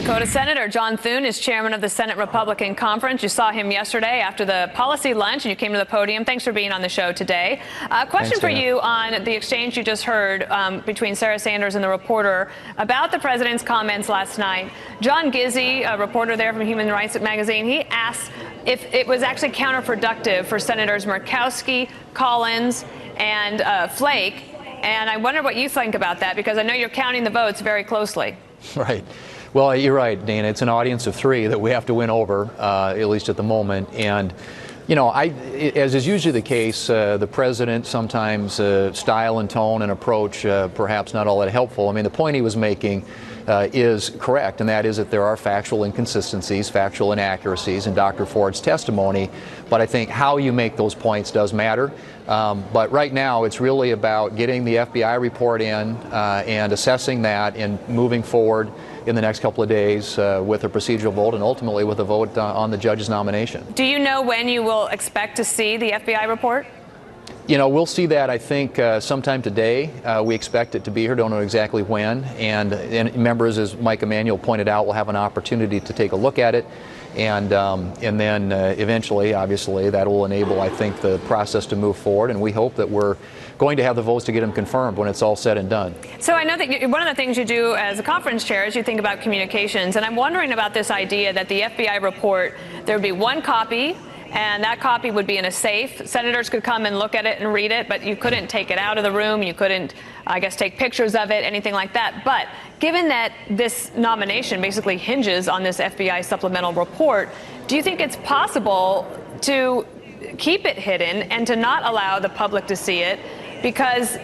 Dakota Senator John Thune is chairman of the Senate Republican Conference. You saw him yesterday after the policy lunch, and you came to the podium. Thanks for being on the show today. Question for you on the exchange you just heard between Sarah Sanders and the reporter about the president's comments last night. John Gizzi, a reporter there from Human Rights Magazine, he asked if it was actually counterproductive for Senators Murkowski, Collins, and Flake. And I wonder what you think about that, because I know you're counting the votes very closely. Right. Well, you're right, Dana. It's an audience of 3 that we have to win over, at least at the moment. And, you know, as is usually the case, the president sometimes style and tone and approach perhaps not all that helpful. I mean, the point he was making is correct, and that is that there are factual inconsistencies, factual inaccuracies in Dr. Ford's testimony. But I think how you make those points does matter. But right now, it's really about getting the FBI report in and assessing that and moving forward in the next couple of days with a procedural vote and ultimately with a vote on the judge's nomination. Do you know when you will expect to see the FBI report? You know, we'll see that, I think, sometime today. We expect it to be here. Don't know exactly when. And members, as Mike Emanuel pointed out, will have an opportunity to take a look at it. And then eventually, obviously, that will enable, I think, the process to move forward. And we hope that we're going to have the votes to get them confirmed when it's all said and done. So I know that one of the things you do as a conference chair is you think about communications. And I'm wondering about this idea that the FBI report, there would be one copy, and that copy would be in a safe. Senators could come and look at it and read it, but you couldn't take it out of the room. You couldn't, I guess, take pictures of it, anything like that. But given that this nomination basically hinges on this FBI supplemental report, do you think it's possible to keep it hidden and to not allow the public to see it? Because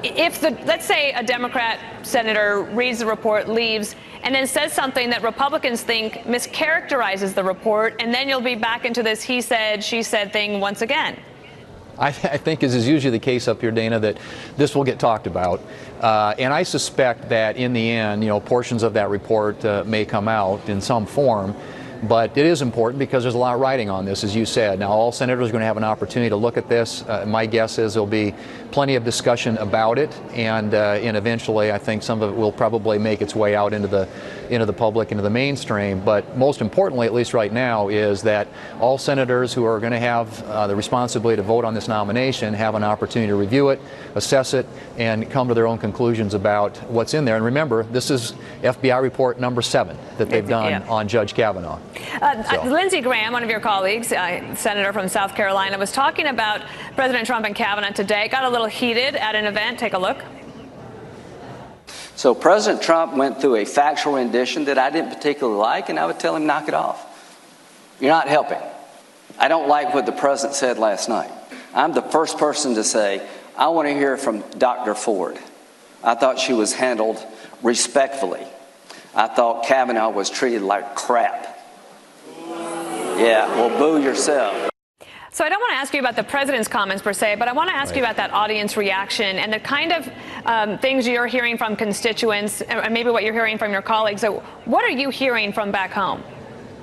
if let's say a Democrat senator reads the report, leaves, and then says something that Republicans think mischaracterizes the report, and then you'll be back into this he said, she said thing once again. I think, as is usually the case up here, Dana, that this will get talked about. And I suspect that in the end, you know, portions of that report may come out in some form. But it is important because there's a lot riding on this, as you said. Now, all senators are going to have an opportunity to look at this. My guess is there'll be plenty of discussion about it, and eventually, I think some of it will probably make its way out into the public, into the mainstream. But most importantly, at least right now, is that all senators who are going to have the responsibility to vote on this nomination have an opportunity to review it, assess it, and come to their own conclusions about what's in there. And remember, this is FBI report number 7 that they've done on Judge Kavanaugh. Lindsey Graham, one of your colleagues, senator from South Carolina, was talking about President Trump and Kavanaugh today. Got a little heated at an event. Take a look. So President Trump went through a factual rendition that I didn't particularly like, and I would tell him, knock it off. You're not helping. I don't like what the president said last night. I'm the first person to say, I want to hear from Dr. Ford. I thought she was handled respectfully. I thought Kavanaugh was treated like crap. Yeah, well, boo yourself. So I don't want to ask you about the president's comments per se, but I want to ask you about that audience reaction and the kind of things you're hearing from constituents, and maybe what you're hearing from your colleagues. So what are you hearing from back home?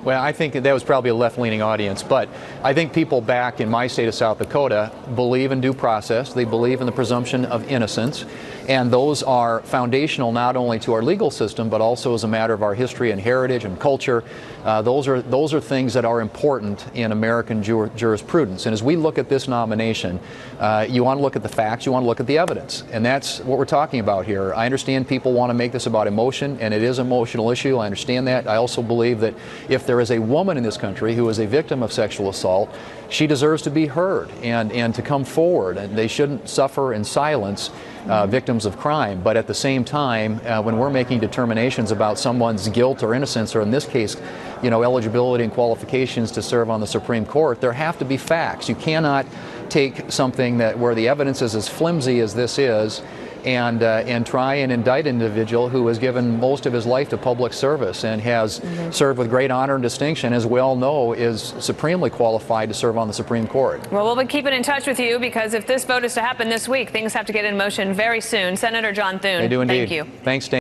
Well, I think that was probably a left-leaning audience, but I think people back in my state of South Dakota believe in due process. They believe in the presumption of innocence, and those are foundational not only to our legal system, but also as a matter of our history and heritage and culture. Those are things that are important in American jurisprudence. And as we look at this nomination, you want to look at the facts, you want to look at the evidence, and that's what we're talking about here. I understand people want to make this about emotion, and it is an emotional issue. I understand that. I also believe that if there is a woman in this country who is a victim of sexual assault, she deserves to be heard and to come forward, and they shouldn't suffer in silence. Victims of crime. But at the same time, when we're making determinations about someone's guilt or innocence, or in this case, you know, eligibility and qualifications to serve on the Supreme Court, there have to be facts. You cannot take something where the evidence is as flimsy as this is and try and indict an individual who has given most of his life to public service and has served with great honor and distinction, as we all know, is supremely qualified to serve on the Supreme Court. Well, we'll be keeping in touch with you, because if this vote is to happen this week, things have to get in motion very soon. Senator John Thune, they do indeed. Thank you. Thanks, Dan.